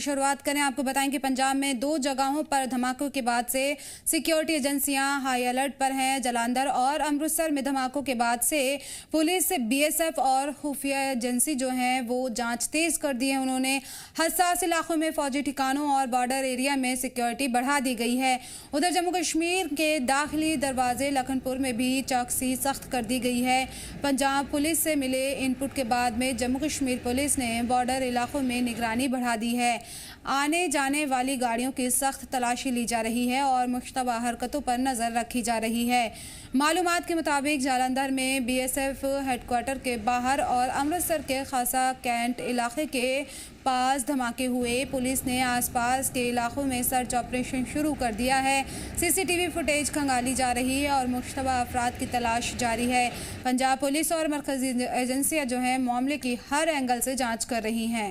शुरुआत करें। आपको बताएं कि पंजाब में 2 जगहों पर धमाकों के बाद से सिक्योरिटी एजेंसियां हाई अलर्ट पर हैं। जालंधर और अमृतसर में धमाकों के बाद से पुलिस, बीएसएफ और खुफिया एजेंसी जो हैं वो जांच तेज कर दी है। उन्होंने हसास इलाकों में फौजी ठिकानों और बॉर्डर एरिया में सिक्योरिटी बढ़ा दी गई है। उधर जम्मू कश्मीर के दाखिली दरवाजे लखनपुर में भी चौकसी सख्त कर दी गई है। पंजाब पुलिस से मिले इनपुट के बाद में जम्मू कश्मीर पुलिस ने बॉर्डर इलाकों में निगरानी बढ़ा दी है। आने जाने वाली गाड़ियों की सख्त तलाशी ली जा रही है और मुश्तबा हरकतों पर नज़र रखी जा रही है। मालूमात के मुताबिक जालंधर में बीएसएफ हेडक्वार्टर के बाहर और अमृतसर के खासा कैंट इलाके के पास धमाके हुए। पुलिस ने आसपास के इलाकों में सर्च ऑपरेशन शुरू कर दिया है। सीसीटीवी फुटेज खंगाली जा रही है और मुश्तबा अफराद की तलाश जारी है। पंजाब पुलिस और मरकजी एजेंसियां जो हैं मामले की हर एंगल से जाँच कर रही हैं।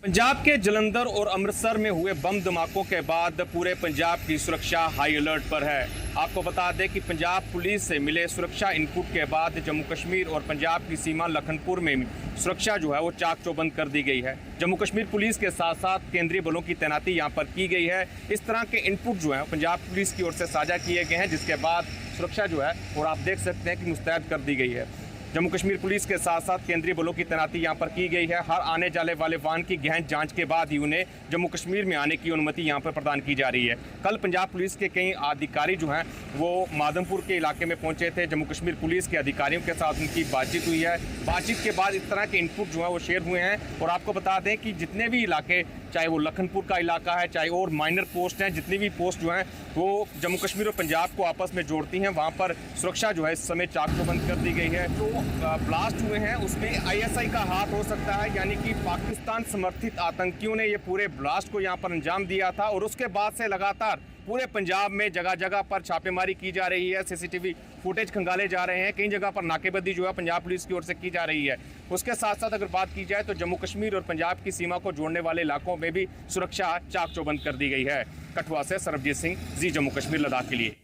पंजाब के जलंधर और अमृतसर में हुए बम धमाकों के बाद पूरे पंजाब की सुरक्षा हाई अलर्ट पर है। आपको बता दें कि पंजाब पुलिस से मिले सुरक्षा इनपुट के बाद जम्मू कश्मीर और पंजाब की सीमा लखनपुर में सुरक्षा जो है वो चाक चौबंद कर दी गई है। जम्मू कश्मीर पुलिस के साथ साथ केंद्रीय बलों की तैनाती यहाँ पर की गई है। इस तरह के इनपुट जो है पंजाब पुलिस की ओर से साझा किए गए हैं, जिसके बाद सुरक्षा जो है और आप देख सकते हैं कि मुस्तैद कर दी गई है। जम्मू कश्मीर पुलिस के साथ साथ केंद्रीय बलों की तैनाती यहाँ पर की गई है। हर आने जाने वाले वाहन की गहन जांच के बाद ही उन्हें जम्मू कश्मीर में आने की अनुमति यहाँ पर प्रदान की जा रही है। कल पंजाब पुलिस के कई अधिकारी जो हैं वो माधमपुर के इलाके में पहुँचे थे। जम्मू कश्मीर पुलिस के अधिकारियों के साथ उनकी बातचीत हुई है। बातचीत के बाद इस तरह के इनपुट जो है वो शेयर हुए हैं। और आपको बता दें कि जितने भी इलाके, चाहे वो लखनपुर का इलाका है, चाहे और माइनर पोस्ट हैं, जितनी भी पोस्ट जो हैं वो जम्मू कश्मीर और पंजाब को आपस में जोड़ती हैं, वहाँ पर सुरक्षा जो है इस समय चाक चौबंद कर दी गई है। तो ब्लास्ट हुए हैं उसमें आईएसआई का हाथ हो सकता है, यानी कि पाकिस्तान समर्थित आतंकियों ने ये पूरे ब्लास्ट को यहाँ पर अंजाम दिया था। और उसके बाद से लगातार पूरे पंजाब में जगह जगह पर छापेमारी की जा रही है। सीसीटीवी फुटेज खंगाले जा रहे हैं। कई जगह पर नाकेबंदी जो है पंजाब पुलिस की ओर से की जा रही है। उसके साथ साथ अगर बात की जाए तो जम्मू कश्मीर और पंजाब की सीमा को जोड़ने वाले इलाकों में भी सुरक्षा चाक चौबंद कर दी गई है। कठुआ से सरबजीत सिंह, जी जम्मू कश्मीर लद्दाख के लिए।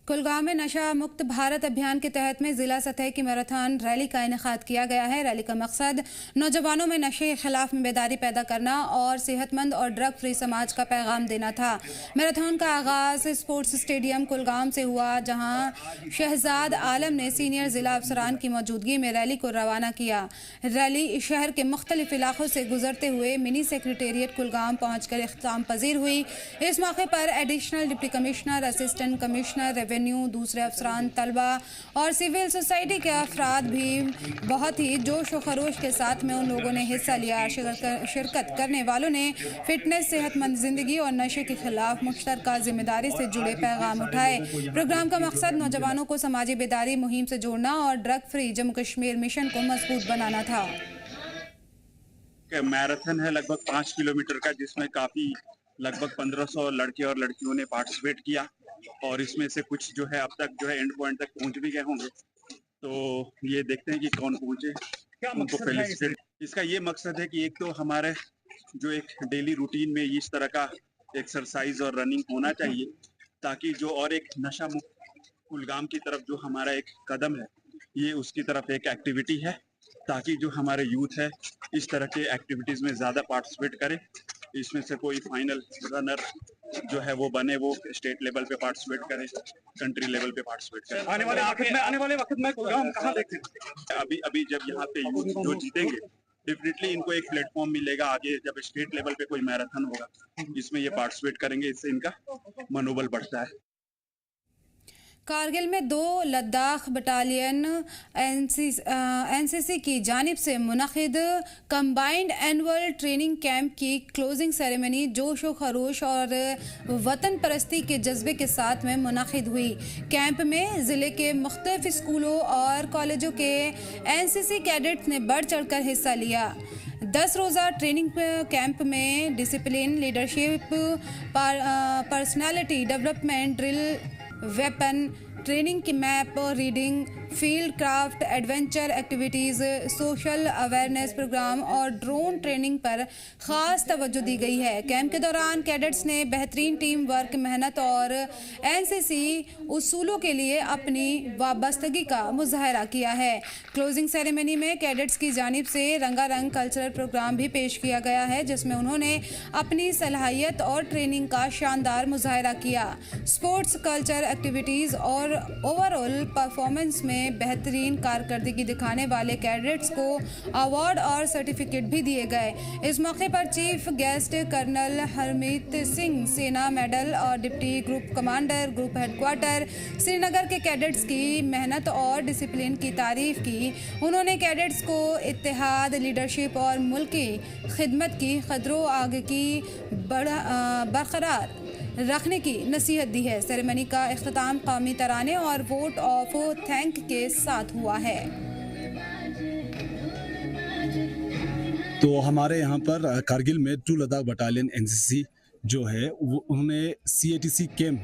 कुलगांव में नशा मुक्त भारत अभियान के तहत में जिला सतह की मैराथन रैली का इनेकाद किया गया है। रैली का मकसद नौजवानों में नशे के खिलाफ बेदारी पैदा करना और सेहतमंद और ड्रग फ्री समाज का पैगाम देना था। मैराथन का आगाज स्पोर्ट्स स्टेडियम कुलगांव से हुआ, जहां शहजाद आलम ने सीनियर जिला अफसरान की मौजूदगी में रैली को रवाना किया। रैली शहर के मुख्तलिफ इलाकों से गुजरते हुए मिनी सेक्रेटेरिएट कुलगांव पहुंचकर इख्तिताम पजीर हुई। इस मौके पर additional deputy commissioner, assistant commissioner, दूसरे अफसरान, तलबा और सिविल सोसाइटी के अफराद भी बहुत ही जोश और खरोश के साथ में उन लोगों ने हिस्सा लिया। शिरकत करने वालों ने फिटनेस, सेहतमंद जिंदगी और नशे के खिलाफ मुश्तरका जिम्मेदारी से जुड़े पैगाम उठाए। प्रोग्राम का मकसद नौजवानों को समाजी बेदारी मुहिम से जोड़ना और drug free Jammu Kashmir mission को मजबूत बनाना था। मैराथन है लगभग 5 किलोमीटर का, जिसमें काफी लगभग 1500 लड़के और लड़कियों ने पार्टिसिपेट किया और इसमें से कुछ जो है अब तक जो है एंड पॉइंट तक पहुंच भी गए होंगे। तो ये देखते हैं कि कौन पहुंचे, क्या उनको फेलिसिटेट। इसका ये मकसद है कि एक तो हमारे जो एक डेली रूटीन में इस तरह का एक्सरसाइज और रनिंग होना चाहिए, ताकि जो और एक नशा मुक्त कुलगाम की तरफ जो हमारा एक कदम है, ये उसकी तरफ एक एक्टिविटी है, ताकि जो हमारे यूथ है इस तरह के एक्टिविटीज में ज्यादा पार्टिसिपेट करे। इसमें से कोई फाइनल रनर जो है वो बने, वो स्टेट लेवल पे पार्टिसिपेट करे, कंट्री लेवल पे पार्टिसिपेट करे। आने वाले वक्त में कुलगाम कहाँ देखते हैं? अभी जब यहाँ पे यूथ जो जीतेंगे, डेफिनेटली इनको एक प्लेटफॉर्म मिलेगा आगे, जब स्टेट लेवल पे कोई मैराथन होगा इसमें ये पार्टिसिपेट करेंगे, इससे इनका मनोबल बढ़ता है। कारगिल में 2 लद्दाख बटालियन एनसीसी की जानिब से मुनक़िद कंबाइंड एनुअल ट्रेनिंग कैंप की क्लोजिंग सेरेमनी जोश व खरोश और वतन परस्ती के जज्बे के साथ में मुनक़िद हुई। कैंप में ज़िले के मुख्तलिफ स्कूलों और कॉलेजों के एनसीसी कैडेट्स ने बढ़ चढ़ कर हिस्सा लिया। 10 रोज़ा ट्रेनिंग कैंप में discipline, leadership, personality development, drill, weapon training की map reading, field craft, adventure activities, social awareness program और ड्रोन ट्रेनिंग पर ख़ास तवज्जो दी गई है। कैंप के दौरान कैडेट्स ने बेहतरीन टीम वर्क, मेहनत और एनसीसी उसूलों के लिए अपनी वाबस्तगी का मुजाहरा किया है। क्लोजिंग सेरेमनी में कैडेट्स की जानिब से रंगारंग कल्चरल प्रोग्राम भी पेश किया गया है, जिसमें उन्होंने अपनी सलाहियत और ट्रेनिंग का शानदार मुजाहरा किया। स्पोर्ट्स, कल्चर एक्टिविटीज़ और ओवरऑल परफॉर्मेंस में बेहतरीन कारकर्दगी दिखाने वाले कैडेट्स को अवार्ड और सर्टिफिकेट भी दिए गए। इस मौके पर chief guest colonel Harmeet Singh सेना मेडल और deputy group commander group headquarter Srinagar के कैडेट्स की मेहनत और डिसिप्लिन की तारीफ की। उन्होंने कैडेट्स को इत्तेहाद, लीडरशिप और मुल्की खिदमत की कदरों आगे की बरकरार रखने की नसीहत दी है। सेरेमनी का इख्तिताम कौमी तराने और वोट ऑफ थैंक के साथ हुआ है। तो हमारे यहाँ पर कारगिल में टू लद्दाख बटालियन एनसीसी जो है वो उन्होंने CATC कैंप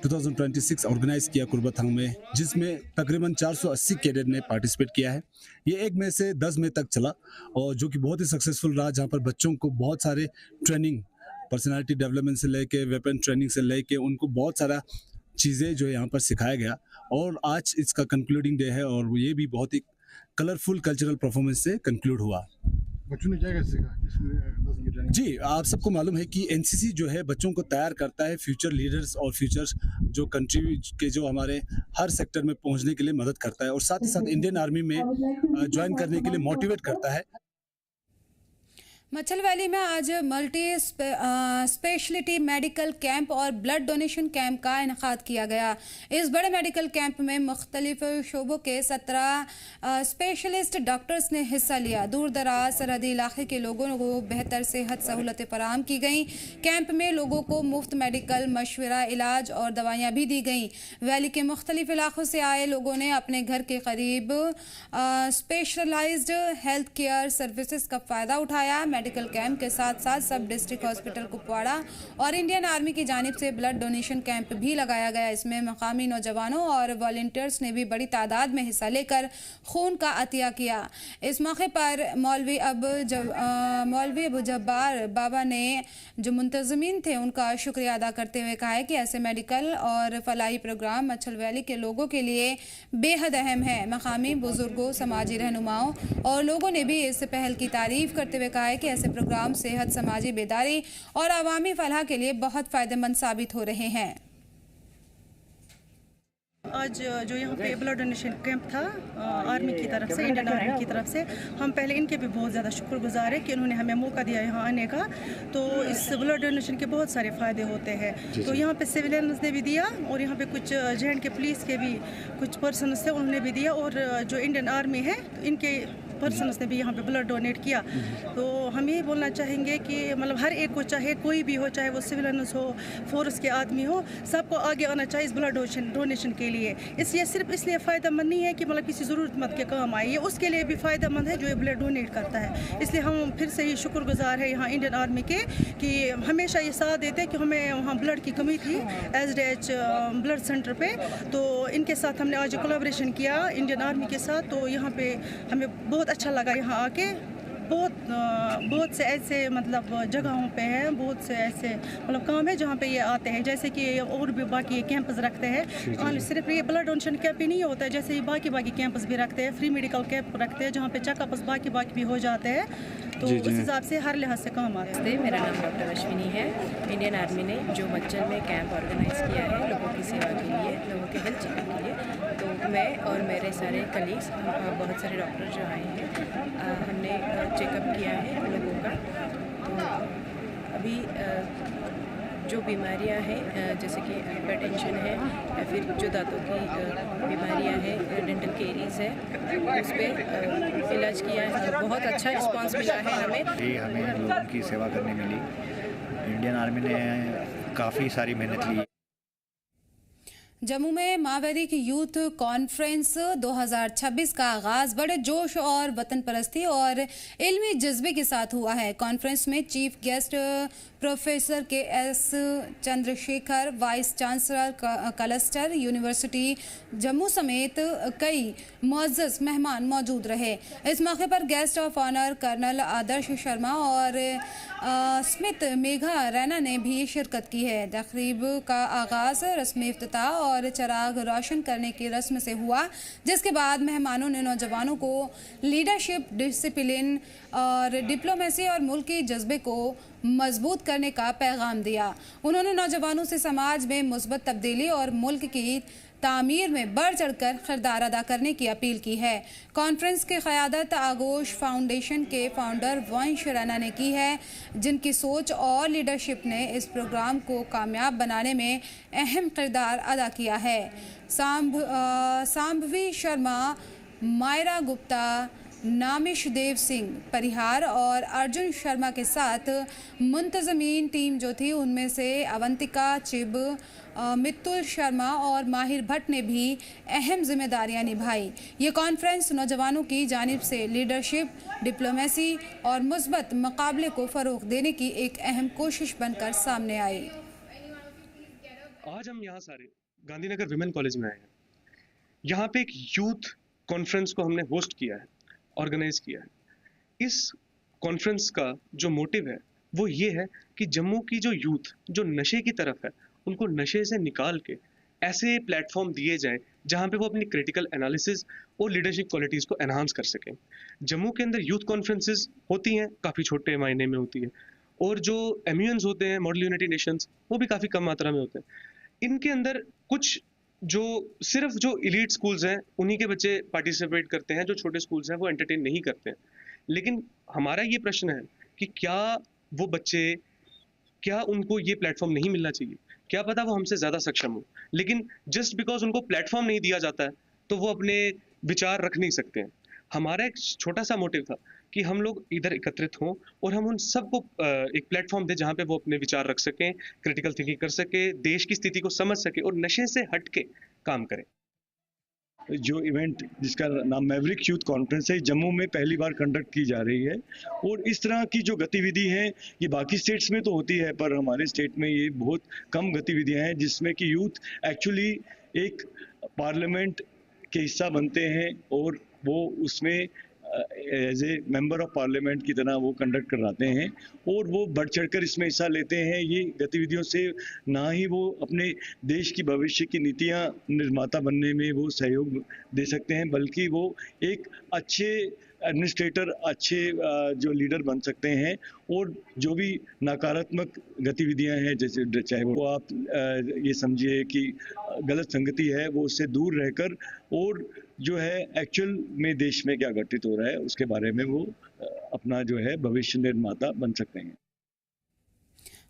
2026 ऑर्गेनाइज किया कुर्बथांग में, जिसमें तकरीबन 480 कैडेट ने पार्टिसिपेट किया है। ये 1 मई से 10 मई तक चला और जो कि बहुत ही सक्सेसफुल रहा, जहाँ पर बच्चों को बहुत सारे ट्रेनिंग, पर्सनालिटी डेवलपमेंट से लेके वेपन ट्रेनिंग से लेके उनको बहुत सारा चीज़ें जो है यहाँ पर सिखाया गया। और आज इसका कंक्लूडिंग डे है और ये भी बहुत ही कलरफुल कल्चरल परफॉर्मेंस से कंक्लूड हुआ। बच्चों ने क्या सीखा? जी, आप सबको मालूम है कि एनसीसी जो है बच्चों को तैयार करता है फ्यूचर लीडर्स और फ्यूचर जो कंट्री के जो हमारे हर सेक्टर में पहुंचने के लिए मदद करता है और साथ ही साथ इंडियन आर्मी में ज्वाइन करने के लिए मोटिवेट करता है। मच्छल वैली में आज मल्टी स्पेशलिटी मेडिकल कैंप और ब्लड डोनेशन कैंप का इनेकाद किया गया। इस बड़े मेडिकल कैंप में मुख्तलिफ शोबों के 17 स्पेशलिस्ट डॉक्टर्स ने हिस्सा लिया। दूर दराज सरहदी इलाके के लोगों को बेहतर सेहत सहूलतें फराहम की गई। कैंप में लोगों को मुफ्त मेडिकल मशवरा, इलाज और दवाइयाँ भी दी गईं। वैली के मुख्तलिफ इलाकों से आए लोगों ने अपने घर के करीब स्पेशलाइज्ड हेल्थ केयर सर्विसेज का फ़ायदा उठाया। मेडिकल कैंप के साथ साथ सब डिस्ट्रिक्ट हॉस्पिटल कुपवाड़ा और इंडियन आर्मी की जानिब से ब्लड डोनेशन कैंप भी लगाया गया। इसमें मकामी नौजवानों और वॉलंटियर्स ने भी बड़ी तादाद में हिस्सा लेकर खून का अतिया किया। इस मौके पर मौलवी अबू जब्बार बाबा ने जो मुंतज़मीन थे उनका शुक्रिया अदा करते हुए कहा है कि ऐसे मेडिकल और फलाही प्रोग्राम मच्छल वैली के लोगों के लिए बेहद अहम है। मकामी बुजुर्गों, समाजी रहनुमाओं और लोगों ने भी इस पहल की तारीफ करते हुए कहा है कि ऐसे प्रोग्राम सेहत, समाजी बेदारी और आवामी फलाह के लिए बहुत फ़ायदेमंद साबित हो रहे हैं। आज जो यहाँ पे ब्लड डोनेशन कैंप था आर्मी की तरफ से, इंडियन आर्मी की तरफ से, हम पहले इनके भी बहुत ज़्यादा शुक्रगुजार है कि उन्होंने हमें मौका दिया यहाँ आने का। तो इस ब्लड डोनेशन के बहुत सारे फ़ायदे होते हैं। तो यहाँ पे सिविलियंस ने भी दिया और यहाँ पे कुछ JNK के पुलिस के भी कुछ पर्सनस थे, उन्होंने भी दिया और जो इंडियन आर्मी है तो इनके पर्सनस ने भी यहाँ पे ब्लड डोनेट किया। तो हम यही बोलना चाहेंगे कि मतलब हर एक को, चाहे कोई भी हो, चाहे वो सिविलियंस हो, फोर्स के आदमी हो, सबको आगे आना चाहिए इस ब्लड डोनेशन के लिए। इसलिए सिर्फ इसलिए फ़ायदेमंद नहीं है कि मतलब किसी ज़रूरतमंद के काम आए, ये उसके लिए भी फ़ायदेमंद है जो ये ब्लड डोनेट करता है। इसलिए हम फिर से ही शुक्रगुजार है यहाँ इंडियन आर्मी के कि हमेशा ये साथ देते हैं कि हमें वहाँ ब्लड की कमी थी SDH ब्लड सेंटर पे, तो इनके साथ हमने आज कोलैबोरेशन किया इंडियन आर्मी के साथ। तो यहाँ पे हमें बहुत अच्छा लगा यहाँ आके। बहुत से ऐसे मतलब जगहों पे हैं, बहुत से ऐसे मतलब काम है जहाँ पे ये आते हैं, जैसे कि और भी बाकी कैंपस रखते हैं। और सिर्फ ये ब्लड डोनेशन कैंप ही नहीं होता है, जैसे बाकी कैंपस भी रखते हैं, फ्री मेडिकल कैंप रखते हैं जहाँ पे चेकअप्स बाकी भी हो जाते हैं। तो उस हिसाब से हर लिहाज से काम आता है। मेरा नाम डॉक्टर अश्विनी है। इंडियन आर्मी ने जो मच्छल में कैंप ऑर्गेनाइज़ किया है लोगों की सेवा के लिए, लोगों के हेल्थ चेकअप के लिए, तो मैं और मेरे सारे कलीग्स, बहुत सारे डॉक्टर जो आए हैं, हमने चेकअप किया है लोगों का। तो अभी जो बीमारियां हैं जैसे कि हाइपरटेंशन है या फिर जो दांतों की बीमारियां हैं, डेंटल केरीज है, उस पर इलाज किया है। बहुत अच्छा रिस्पांस मिला है हमें लोगों की सेवा करने मिली। इंडियन आर्मी ने काफ़ी सारी मेहनत ली। जम्मू में मावरिक यूथ कॉन्फ्रेंस 2026 का आगाज बड़े जोश और वतन परस्ती और इल्मी जज्बे के साथ हुआ है। कॉन्फ्रेंस में chief guest professor KS. Chandrashekhar, vice chancellor cluster university Jammu समेत कई मुअज़्ज़ज़ मेहमान मौजूद रहे। इस मौके पर गेस्ट ऑफ ऑनर कर्नल आदर्श शर्मा और स्मिथ मेघा रैना ने भी शिरकत की है। तकरीब का आगाज़ रस्म इफ्तिताह और चराग रोशन करने की रस्म से हुआ, जिसके बाद मेहमानों ने नौजवानों को लीडरशिप, डिसिप्लिन और डिप्लोमेसी और मुल्की जज्बे को मजबूत करने का पैगाम दिया। उन्होंने नौजवानों से समाज में मुस्बत तब्दीली और मुल्क की तामीर में बढ़ चढ़कर किरदार अदा करने की अपील की है। कॉन्फ्रेंस की क़यादत आगोश फाउंडेशन के फाउंडर वंश रैना ने की है, जिनकी सोच और लीडरशिप ने इस प्रोग्राम को कामयाब बनाने में अहम किरदार अदा किया है। सांभवी शर्मा, मायरा गुप्ता, नामिश देव सिंह परिहार और अर्जुन शर्मा के साथ मुंतज़मीन टीम जो थी, उनमें से अवंतिका चिब, मित्तुल शर्मा और माहिर भट्ट ने भी अहम जिम्मेदारियां निभाई। ये कॉन्फ्रेंस नौजवानों की जानिब से लीडरशिप, डिप्लोमेसी और मुस्बत मुकाबले को फ़रोग़ देने की एक अहम कोशिश बनकर सामने आई। आज हम यहाँ सारे गांधीनगर विमेन कॉलेज में आए हैं। यहाँ पे एक यूथ कॉन्फ्रेंस को हमने होस्ट किया है, ऑर्गेनाइज किया है। इस कॉन्फ्रेंस का जो मोटिव है वो ये है कि जम्मू की जो यूथ जो नशे की तरफ है, उनको नशे से निकाल के ऐसे प्लेटफॉर्म दिए जाएं जहां पे वो अपनी क्रिटिकल एनालिसिस और लीडरशिप क्वालिटीज को एनहांस कर सकें। जम्मू के अंदर यूथ कॉन्फ्रेंसेस होती हैं, काफ़ी छोटे मायने में होती है, और जो MUNs होते हैं, मॉडल यूनाइटेड नेशंस, वो भी काफ़ी कम मात्रा में होते हैं। इनके अंदर कुछ जो सिर्फ जो इलीट स्कूल्स हैं उन्हीं के बच्चे पार्टिसिपेट करते हैं, जो छोटे स्कूल्स हैं वो एंटरटेन नहीं करते हैं। लेकिन हमारा ये प्रश्न है कि क्या वो बच्चे, क्या उनको ये प्लेटफॉर्म नहीं मिलना चाहिए? क्या पता वो हमसे ज़्यादा सक्षम हो, लेकिन जस्ट बिकॉज उनको प्लेटफॉर्म नहीं दिया जाता है तो वो अपने विचार रख नहीं सकते हैं। हमारा एक छोटा सा मोटिव था कि हम लोग इधर एकत्रित हों और हम उन सबको एक प्लेटफॉर्म दें जहाँ पे वो अपने विचार रख सकें, क्रिटिकल थिंकिंग कर सके, देश की स्थिति को समझ सके और नशे से हट के काम करें। जो इवेंट जिसका नाम मैवरिक यूथ कॉन्फ्रेंस है, जम्मू में पहली बार कंडक्ट की जा रही है। और इस तरह की जो गतिविधि हैं ये बाकी स्टेट्स में तो होती है, पर हमारे स्टेट में ये बहुत कम गतिविधियां हैं जिसमें कि यूथ एक्चुअली एक पार्लियामेंट के हिस्सा बनते हैं और वो उसमें as a member of parliament की तरह वो कंडक्ट कराते हैं और वो बढ़ चढ़कर इसमें हिस्सा लेते हैं। ये गतिविधियों से ना ही वो अपने देश की भविष्य की नीतियां निर्माता बनने में वो सहयोग दे सकते हैं, बल्कि वो एक अच्छे एडमिनिस्ट्रेटर, अच्छे जो लीडर बन सकते हैं। और जो भी नकारात्मक गतिविधियां हैं, जैसे चाहे वो आप ये समझिए कि गलत संगति है, वो उससे दूर रहकर और जो है एक्चुअल में देश में क्या घटित हो रहा है उसके बारे में वो अपना जो है भविष्य निर्माता बन सकते हैं।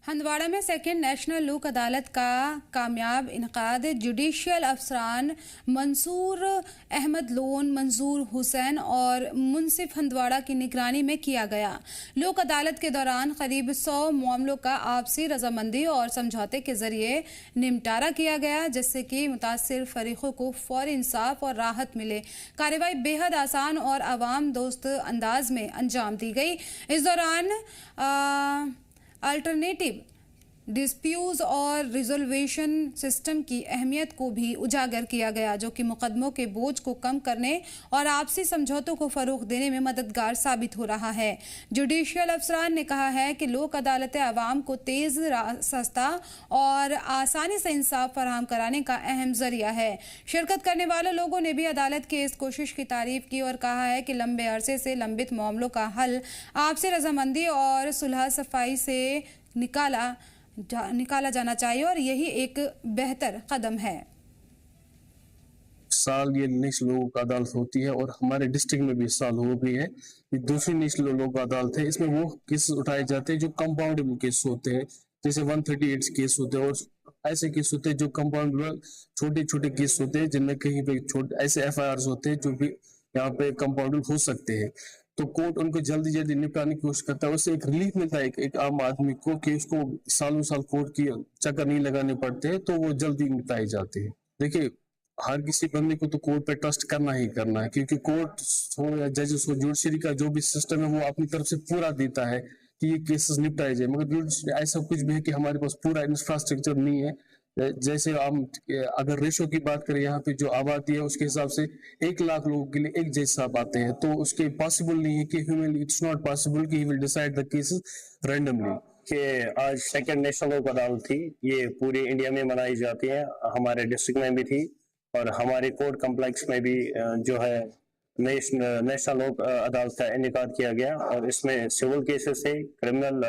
हंदवाड़ा में सेकंड नेशनल लोक अदालत का कामयाब इनकाद जुडिशियल अफसरान मंसूर अहमद लोन, मंजूर हुसैन और मुंसिफ हंदवाड़ा की निगरानी में किया गया। लोक अदालत के दौरान करीब 100 मामलों का आपसी रजामंदी और समझौते के जरिए निपटारा किया गया, जिससे कि मुतासिर फरीकों को फौरी इंसाफ और राहत मिले। कार्रवाई बेहद आसान और आवाम दोस्त अंदाज में अंजाम दी गई। इस दौरान अल्टरनेटिव डिस्प्यूट्स और रिजोल्वेशन सिस्टम की अहमियत को भी उजागर किया गया, जो कि मुकदमों के बोझ को कम करने और आपसी समझौतों को फ़रोग़ देने में मददगार साबित हो रहा है। जुडिशियल अफसरान ने कहा है कि लोक अदालतें आवाम को तेज़, सस्ता और आसानी से इंसाफ फराहम कराने का अहम ज़रिया है। शिरकत करने वाले लोगों ने भी अदालत की इस कोशिश की तारीफ़ की और कहा है कि लंबे अरसे से लंबित मामलों का हल आपसी रजामंदी और सुलह सफाई से निकाला जाना चाहिए और यही एक बेहतर कदम है। साल ये नेशनल लोक अदालत होती है और हमारे डिस्ट्रिक्ट में भी इस साल हो गई है। ये दूसरी नेशनल लोक अदालत है। इसमें वो केस उठाए जाते हैं जो कंपाउंडेबल केस होते हैं, जैसे 138 केस होते हैं और ऐसे केस होते हैं जो कंपाउंडेबल छोटे छोटे केस होते हैं, जिनमें कहीं पे छोटे ऐसे FIRs होते हैं जो भी यहाँ पे कंपाउंडेबल हो सकते हैं। तो कोर्ट उनको जल्दी जल्दी निपटाने की कोशिश करता है। उससे एक रिलीफ मिलता है एक आम आदमी को कि उसको सालों साल कोर्ट की चक्कर नहीं लगाने पड़ते हैं, तो वो जल्दी निपटाए जाते हैं। देखिए हर किसी बंदे को तो कोर्ट पे ट्रस्ट करना ही करना है, क्योंकि कोर्ट हो या जजेस हो, जुडिशरी का जो भी सिस्टम है वो अपनी तरफ से पूरा देता है कि ये केसेस निपटाए जाए। मगर ऐसा कुछ भी है कि हमारे पास पूरा इंफ्रास्ट्रक्चर नहीं है। जैसे हम अगर रेशो की बात करें, यहाँ पे जो आबादी है उसके हिसाब से 1 लाख लोगों के लिए एक जज साहब आते हैं, तो उसके पॉसिबल नहीं है कि ह्यूमनली इट्स नॉट पॉसिबल कि he will decide the cases randomly. कि आज सेकंड नेशनल लोक अदालत थी, ये पूरे इंडिया में मनाई जाती है, हमारे डिस्ट्रिक्ट में भी थी और हमारे कोर्ट कम्प्लेक्स में भी जो है नेशनल लोक अदालत का इनेकाद किया गया। और इसमें सिविल केसेस थे, क्रिमिनल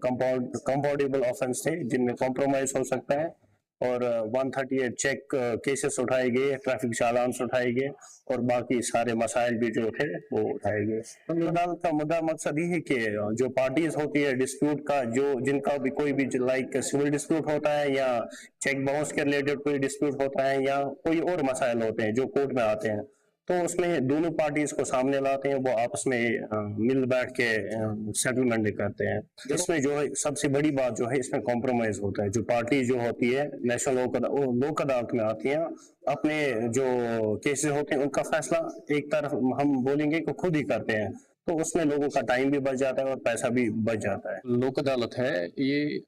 कंपाउंडेबल ऑफेंस थे जिनमें कॉम्प्रोमाइज हो सकता है, और 138 चेक केसेस उठाए गए, ट्रैफिक चालान उठाए गए और बाकी सारे मसाइल भी जो थे वो उठाए गए। अदालत का मुद्दा मकसद ये है कि जो पार्टीज होती है डिस्प्यूट का, जो जिनका भी कोई भी लाइक सिविल डिस्प्यूट होता है या चेक बाउंस के रिलेटेड कोई डिस्प्यूट होता है या कोई और मसाइल होते हैं जो कोर्ट में आते हैं, तो उसमें दोनों पार्टीज को सामने लाते हैं, वो आपस में मिल बैठ के सेटलमेंट करते हैं। इसमें जो है सबसे बड़ी बात जो है इसमें कॉम्प्रोमाइज होता है। जो पार्टी जो होती है नेशनल लोक अदालत में आती हैं, अपने जो केसेस होते हैं उनका फैसला एक तरफ हम बोलेंगे कि खुद ही करते हैं, तो उसमें लोगों का टाइम भी बच जाता है और पैसा भी बच जाता है। लोक अदालत है ये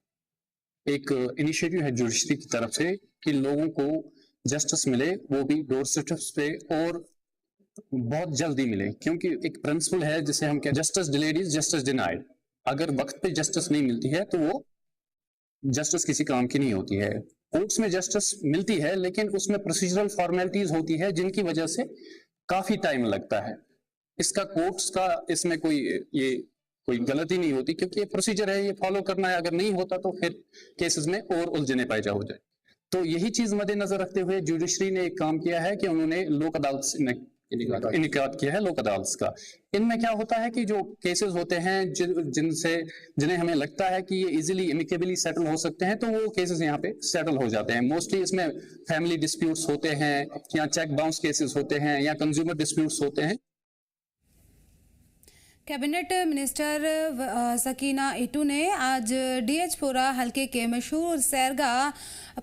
एक इनिशिएटिव है जुडिशरी की तरफ से कि लोगों को जस्टिस मिले, वो भी डोर स्टेप्स पे और बहुत जल्दी मिले, क्योंकि एक प्रिंसिपल है जिसे हम कहते हैं justice delayed is justice denied. अगर वक्त पे जस्टिस नहीं मिलती है तो वो जस्टिस किसी काम की नहीं होती है। कोर्ट्स में जस्टिस मिलती है लेकिन उसमें प्रोसीजरल फॉर्मेलिटीज होती है जिनकी वजह से काफी टाइम लगता है। इसका कोर्ट्स का इसमें कोई गलती नहीं होती, क्योंकि ये प्रोसीजर है, ये फॉलो करना है। अगर नहीं होता तो फिर केसेस में और उलझने पैदा हो जाए। तो यही चीज मद्देनजर रखते हुए जुडिशरी ने एक काम किया है कि उन्होंने लोक अदालत इनेकाद किया है लोक अदालत का। इनमें क्या होता है कि जो केसेस होते हैं जिन्हें हमें लगता है कि ये इजीली एमिकेबली सेटल हो सकते हैं, तो वो केसेस यहाँ पे सेटल हो जाते हैं। मोस्टली इसमें फैमिली डिस्प्यूट्स होते हैं या चेक बाउंस केसेस होते हैं या कंज्यूमर डिस्प्यूट्स होते हैं। कैबिनेट मिनिस्टर सकीना इटू ने आज डीएचपुरा हल्के के मशहूर सैरगा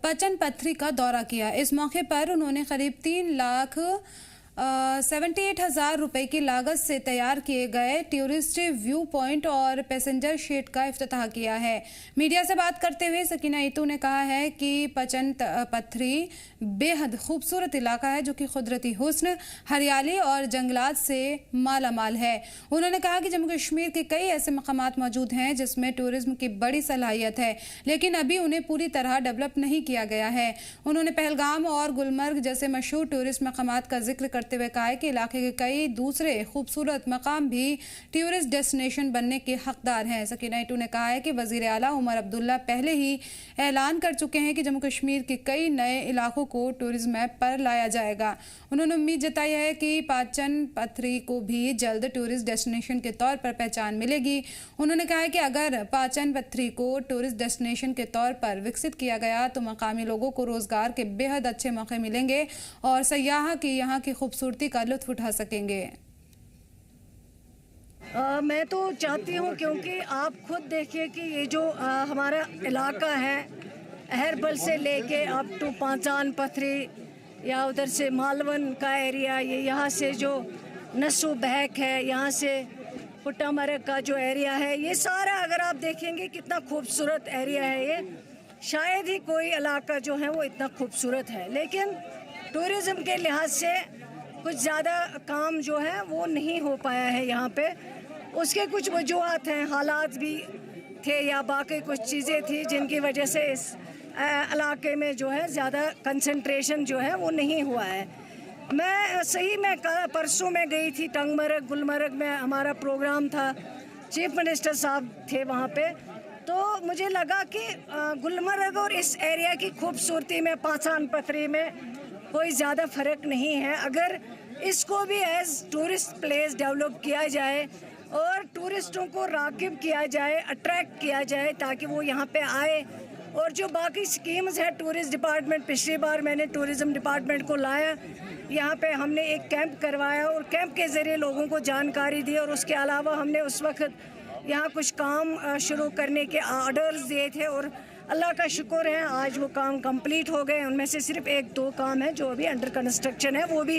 पचन पथरी का दौरा किया। इस मौके पर उन्होंने करीब 3,78,000 रुपए की लागत से तैयार किए गए टूरिस्ट व्यू पॉइंट और पैसेंजर शेड का इफ्तिताह किया है। मीडिया से बात करते हुए सकीना इटू ने कहा है कि पचन पथरी बेहद खूबसूरत इलाका है जो कि कुदरती हुस्न, हरियाली और जंगलात से माला माल है। उन्होंने कहा कि जम्मू कश्मीर के कई ऐसे मकामात मौजूद हैं जिसमें टूरिज्म की बड़ी सलाहियत है, लेकिन अभी उन्हें पूरी तरह डेवलप नहीं किया गया है। उन्होंने पहलगाम और गुलमर्ग जैसे मशहूर टूरिस्ट मकामात का जिक्र करते हुए कहा है कि इलाके के कई दूसरे खूबसूरत मकाम भी टूरिस्ट डेस्टिनेशन बनने के हकदार हैं। सकीना इटू ने कहा है कि वजीर आला उमर अब्दुल्ला पहले ही ऐलान कर चुके हैं कि जम्मू कश्मीर के कई नए इलाकों को टूरिज्म मैप पर लाया जाएगा। उन्होंने उम्मीद जताई है कि पाचन पथरी को भी जल्द टूरिस्ट डेस्टिनेशन के तौर पर पहचान मिलेगी। उन्होंने कहा है कि अगर पाचन पथरी को टूरिस्ट डेस्टिनेशन के तौर पर विकसित किया गया तो मकामी लोगों को रोजगार के बेहद अच्छे मौके मिलेंगे और सयाह की यहाँ की खूबसूरती का लुत्फ उठा सकेंगे। मैं तो चाहती हूँ, क्योंकि आप खुद देखिए कि ये जो हमारा इलाका है अहरबल से लेके अप टू पाचान पथरी या उधर से मालवन का एरिया, ये यहाँ से जो नसू बहक है, यहाँ से पुट्टामरग का जो एरिया है, ये सारा अगर आप देखेंगे कितना खूबसूरत एरिया है। ये शायद ही कोई इलाका जो है वो इतना खूबसूरत है, लेकिन टूरिज़्म के लिहाज से कुछ ज़्यादा काम जो है वो नहीं हो पाया है यहाँ पे। उसके कुछ वजूहत हैं, हालात भी थे या बाकी कुछ चीज़ें थी जिनकी वजह से इस इलाके में जो है ज़्यादा कंसंट्रेशन जो है वो नहीं हुआ है। मैं सही में परसों में गई थी टंगमरग गुलमर्ग में, हमारा प्रोग्राम था, चीफ मिनिस्टर साहब थे वहाँ पे, तो मुझे लगा कि गुलमर्ग और इस एरिया की खूबसूरती में पाचान पथरी में कोई ज़्यादा फ़र्क नहीं है। अगर इसको भी एज टूरिस्ट प्लेस डेवलप किया जाए और टूरिस्टों को राग़िब किया जाए, अट्रैक्ट किया जाए ताकि वो यहाँ पे आए, और जो बाकी स्कीम्स है टूरिस्ट डिपार्टमेंट, पिछली बार मैंने टूरिज़्म डिपार्टमेंट को लाया, यहाँ पे हमने एक कैंप करवाया और कैंप के ज़रिए लोगों को जानकारी दी, और उसके अलावा हमने उस वक्त यहाँ कुछ काम शुरू करने के ऑर्डर्स दिए थे और अल्लाह का शुक्र है आज वो काम कंप्लीट हो गए। उनमें से सिर्फ 1-2 काम है जो अभी अंडर कंस्ट्रक्शन है, वो भी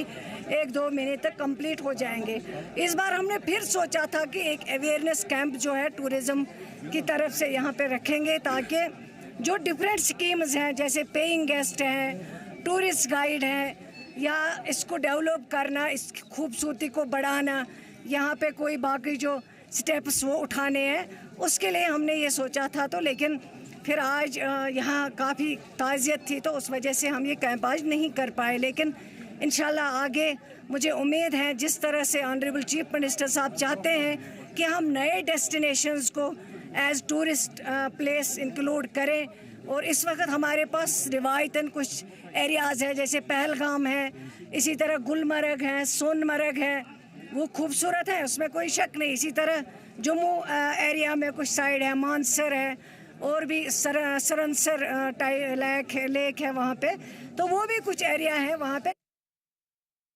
1-2 महीने तक कंप्लीट हो जाएंगे। इस बार हमने फिर सोचा था कि एक अवेयरनेस कैंप जो है टूरिज़्म की तरफ से यहाँ पे रखेंगे, ताकि जो डिफरेंट स्कीम्स हैं जैसे पेइंग गेस्ट हैं, टूरिस्ट गाइड हैं, या इसको डेवलप करना, इस खूबसूरती को बढ़ाना, यहाँ पे कोई बाकी जो स्टेप्स वो उठाने हैं, उसके लिए हमने ये सोचा था। तो लेकिन फिर आज यहाँ काफ़ी ताज़ियत थी तो उस वजह से हम ये कैंप आज नहीं कर पाए। लेकिन इंशाल्लाह आगे मुझे उम्मीद है जिस तरह से ऑनरेबल चीफ मिनिस्टर साहब चाहते हैं कि हम नए डेस्टिनेशंस को एज टूरिस्ट प्लेस इंक्लूड करें, और इस वक्त हमारे पास रिवायतन कुछ एरियाज़ हैं जैसे पहलगाम है, इसी तरह गुलमर्ग है, सोनमर्ग है, वो खूबसूरत है, उसमें कोई शक नहीं। इसी तरह जम्मू एरिया में कुछ साइड है, मानसर है, और भी सरनसर लेक है वहाँ पे, तो वो भी कुछ एरिया है वहाँ पे।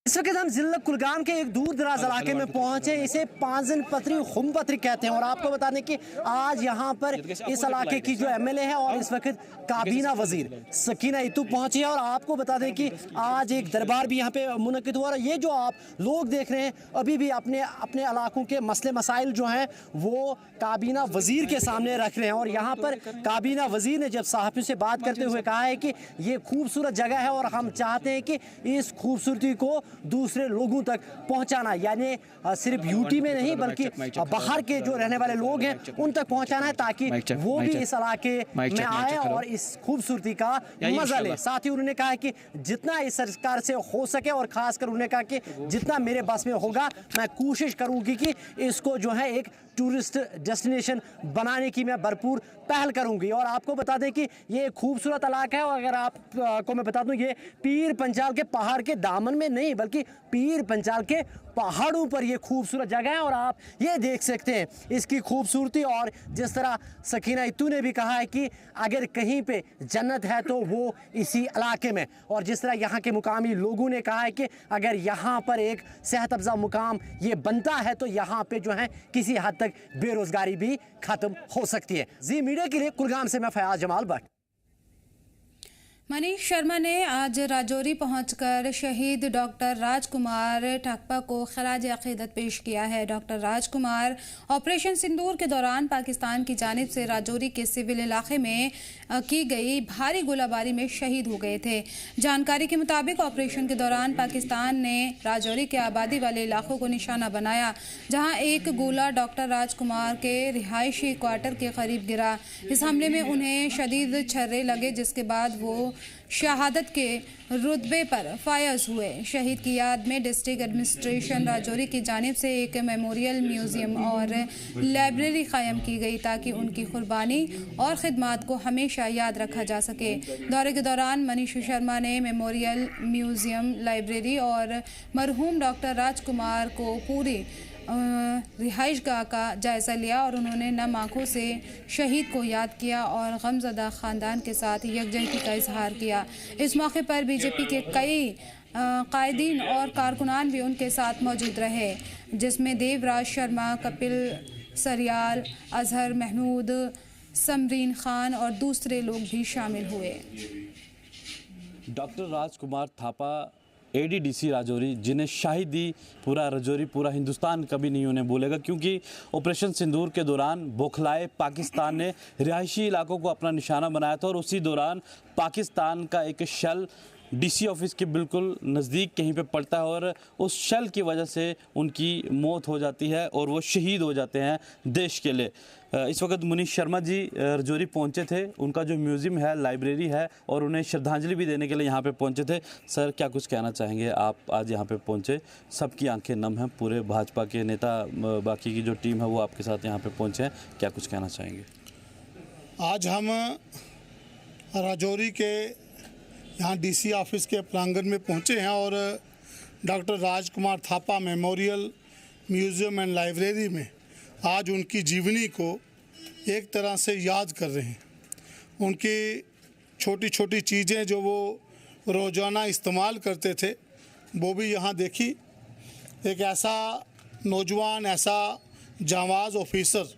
इस वक्त हम जिला कुलगाम के एक दूर दराज इलाके में पहुंचे, इसे पांजन पथरी खुम पथरी कहते हैं। और आपको बता दें कि आज यहाँ पर इस इलाके की जो एमएलए है और इस वक्त काबीना वजीर सकीना इतू पहुंची है। और आपको बता दें कि आज एक दरबार भी यहाँ पे मुनक्किद हुआ। और ये जो आप लोग देख रहे हैं अभी भी अपने अपने इलाकों के मसले मसाइल जो हैं वो काबीना वजीर के सामने रख रहे हैं। और यहाँ पर काबीना वजीर ने जब सहाफ़ियों से बात करते हुए कहा है कि ये खूबसूरत जगह है और हम चाहते हैं कि इस खूबसूरती को दूसरे लोगों तक पहुंचाना, यानी सिर्फ यूटी में नहीं बल्कि बाहर के जो रहने वाले लोग हैं उन तक पहुंचाना है, ताकि वो भी इस इलाके में आए और इस खूबसूरती का मजा ले। साथ ही उन्होंने कहा कि जितना इस सरकार से हो सके, और खासकर उन्होंने कहा कि जितना मेरे बस में होगा मैं कोशिश करूंगी कि इसको जो है एक टूरिस्ट डेस्टिनेशन बनाने की मैं भरपूर पहल करूंगी। और आपको बता दें कि ये खूबसूरत इलाका है, और अगर आपको मैं बता दूं ये पीर पंजाल के पहाड़ के दामन में नहीं बल्कि पीर पंजाल के पहाड़ों पर ये खूबसूरत जगह है। और आप ये देख सकते हैं इसकी खूबसूरती, और जिस तरह सकीना इतू ने भी कहा है कि अगर कहीं पे जन्नत है तो वो इसी इलाके में। और जिस तरह यहाँ के मुकामी लोगों ने कहा है कि अगर यहाँ पर एक सेहत अफजा मुकाम ये बनता है तो यहाँ पे जो है किसी हद तक बेरोजगारी भी खत्म हो सकती है। जी मीडिया के लिए कुलगाम से मैं फयाज जमाल भट्ट। मनीष शर्मा ने आज राजौरी पहुंचकर शहीद डॉक्टर राजकुमार ठाकपा को खराज अकीदत पेश किया है। डॉक्टर राजकुमार ऑपरेशन सिंदूर के दौरान पाकिस्तान की जानिब से राजौरी के सिविल इलाके में की गई भारी गोलाबारी में शहीद हो गए थे। जानकारी के मुताबिक ऑपरेशन के दौरान पाकिस्तान ने राजौरी के आबादी वाले इलाकों को निशाना बनाया, जहां एक गोला डॉक्टर राजकुमार के रिहायशी क्वार्टर के करीब गिरा। इस हमले में उन्हें शदीद छर्रे लगे, जिसके बाद वो शहादत के रुतबे पर फायज हुए। शहीद की याद में डिस्ट्रिक्ट एडमिनिस्ट्रेशन राजौरी की जानिब से एक मेमोरियल म्यूज़ियम और लाइब्रेरी कायम की गई, ताकि उनकी कुर्बानी और खिदमात को हमेशा याद रखा जा सके। दौरे के दौरान मनीष शर्मा ने मेमोरियल म्यूज़ियम, लाइब्रेरी और मरहूम डॉक्टर राजकुमार को पूरी रिहाइशगाह का जायज़ा लिया, और उन्होंने नम आँखों से शहीद को याद किया और गमज़दा ख़ानदान के साथ यकजहती का इजहार किया। इस मौके पर बीजेपी के कई कायदीन और कारकुनान भी उनके साथ मौजूद रहे, जिसमें देवराज शर्मा, कपिल सरियाल, अजहर महमूद, समरीन खान और दूसरे लोग भी शामिल हुए। डॉक्टर राजकुमार थापा एडीडीसी राजौरी, जिन्हें शाहिद दी पूरा राजौरी, पूरा हिंदुस्तान कभी नहीं उन्हें भूलेगा, क्योंकि ऑपरेशन सिंदूर के दौरान बौखलाए पाकिस्तान ने रिहायशी इलाकों को अपना निशाना बनाया था, और उसी दौरान पाकिस्तान का एक शेल डीसी ऑफिस के बिल्कुल नज़दीक कहीं पे पड़ता है, और उस शेल की वजह से उनकी मौत हो जाती है और वो शहीद हो जाते हैं देश के लिए। इस वक्त मनीष शर्मा जी राजौरी पहुंचे थे, उनका जो म्यूज़ियम है, लाइब्रेरी है, और उन्हें श्रद्धांजलि भी देने के लिए यहाँ पे पहुंचे थे। सर, क्या कुछ कहना चाहेंगे? आप आज यहाँ पे पहुंचे, सबकी आंखें नम हैं, पूरे भाजपा के नेता, बाकी की जो टीम है वो आपके साथ यहाँ पे पहुँचे हैं, क्या कुछ कहना चाहेंगे? आज हम राजौरी के यहाँ डीसी ऑफिस के प्रांगण में पहुँचे हैं और doctor Rajkumar Thapa memorial museum and library में आज उनकी जीवनी को एक तरह से याद कर रहे हैं। उनकी छोटी छोटी चीज़ें जो वो रोज़ाना इस्तेमाल करते थे वो भी यहाँ देखी। एक ऐसा नौजवान, ऐसा जांबाज ऑफिसर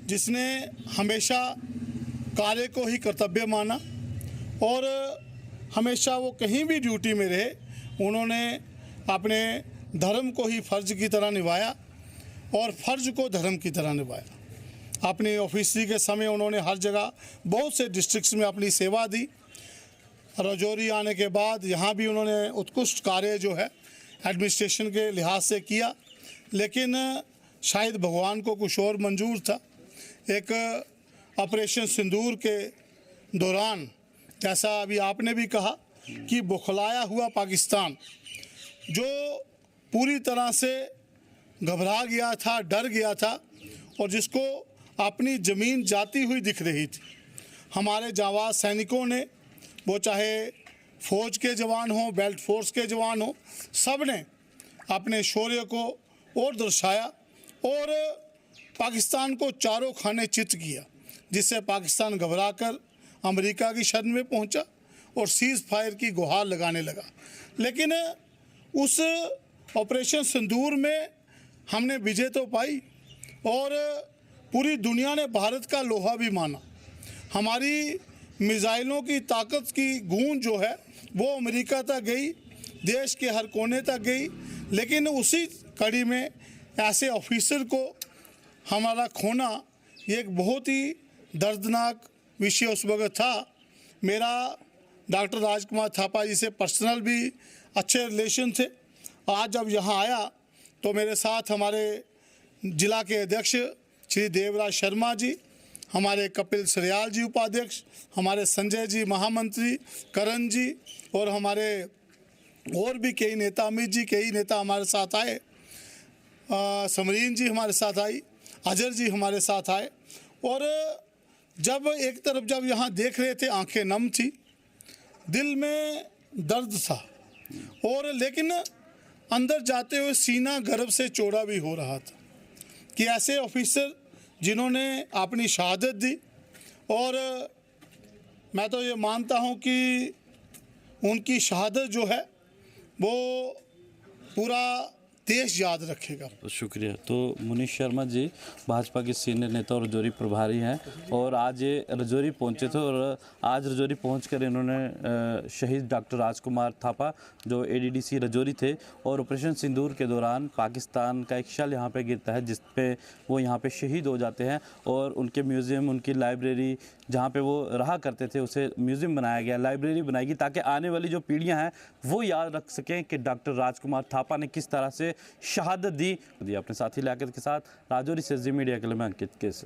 जिसने हमेशा कार्य को ही कर्तव्य माना और हमेशा वो कहीं भी ड्यूटी में रहे उन्होंने अपने धर्म को ही फर्ज की तरह निभाया और फर्ज को धर्म की तरह निभाया। अपनी ऑफिसरी के समय उन्होंने हर जगह बहुत से डिस्ट्रिक्ट्स में अपनी सेवा दी। राजौरी आने के बाद यहाँ भी उन्होंने उत्कृष्ट कार्य जो है एडमिनिस्ट्रेशन के लिहाज से किया, लेकिन शायद भगवान को कुछ और मंजूर था। एक ऑपरेशन सिंदूर के दौरान जैसा अभी आपने भी कहा कि बौखलाया हुआ पाकिस्तान जो पूरी तरह से घबरा गया था, डर गया था और जिसको अपनी ज़मीन जाती हुई दिख रही थी, हमारे जांबाज सैनिकों ने, वो चाहे फ़ौज के जवान हों, बेल्ट फोर्स के जवान हों, सब ने अपने शौर्य को और दर्शाया और पाकिस्तान को चारों खाने चित किया, जिससे पाकिस्तान घबराकर अमेरिका की शरण में पहुंचा और सीज़ फायर की गुहार लगाने लगा। लेकिन उस ऑपरेशन सिंदूर में हमने विजय तो पाई और पूरी दुनिया ने भारत का लोहा भी माना। हमारी मिसाइलों की ताकत की गूंज जो है वो अमेरिका तक गई, देश के हर कोने तक गई। लेकिन उसी कड़ी में ऐसे ऑफिसर को हमारा खोना एक बहुत ही दर्दनाक विषय उस वक्त था। मेरा डॉक्टर राजकुमार थापा जी से पर्सनल भी अच्छे रिलेशन थे। आज जब यहाँ आया तो मेरे साथ हमारे जिला के अध्यक्ष श्री देवराज शर्मा जी, हमारे कपिल सरियाल जी उपाध्यक्ष, हमारे संजय जी महामंत्री, करण जी और हमारे और भी कई नेता, अमित जी, कई नेता हमारे साथ आए, समरीन जी हमारे साथ आई, अजर जी हमारे साथ आए। और जब एक तरफ जब यहाँ देख रहे थे आंखें नम थी, दिल में दर्द था और लेकिन अंदर जाते हुए सीना गर्व से चौड़ा भी हो रहा था कि ऐसे ऑफिसर जिन्होंने अपनी शहादत दी। और मैं तो ये मानता हूँ कि उनकी शहादत जो है वो पूरा देश याद रखेगा। तो शुक्रिया। तो मुनीश शर्मा जी भाजपा के सीनियर नेता और रजौरी प्रभारी हैं और आज ये रजौरी पहुंचे थे और आज रजौरी पहुंचकर इन्होंने शहीद डॉक्टर राजकुमार थापा जो एडीडीसी रजौरी थे और ऑपरेशन सिंदूर के दौरान पाकिस्तान का एक शल यहाँ पे गिरता है जिस पे वो यहाँ पे शहीद हो जाते हैं और उनके म्यूज़ियम, उनकी लाइब्रेरी जहाँ पे वो रहा करते थे उसे म्यूज़ियम बनाया गया, लाइब्रेरी बनाएगी ताकि आने वाली जो पीढ़ियाँ हैं वो याद रख सकें कि डॉक्टर राजकुमार थापा ने किस तरह से शहादत दी। अपने साथी लियाकत के साथ राजौरी से जी मीडिया के लिए मैं अंकित केस।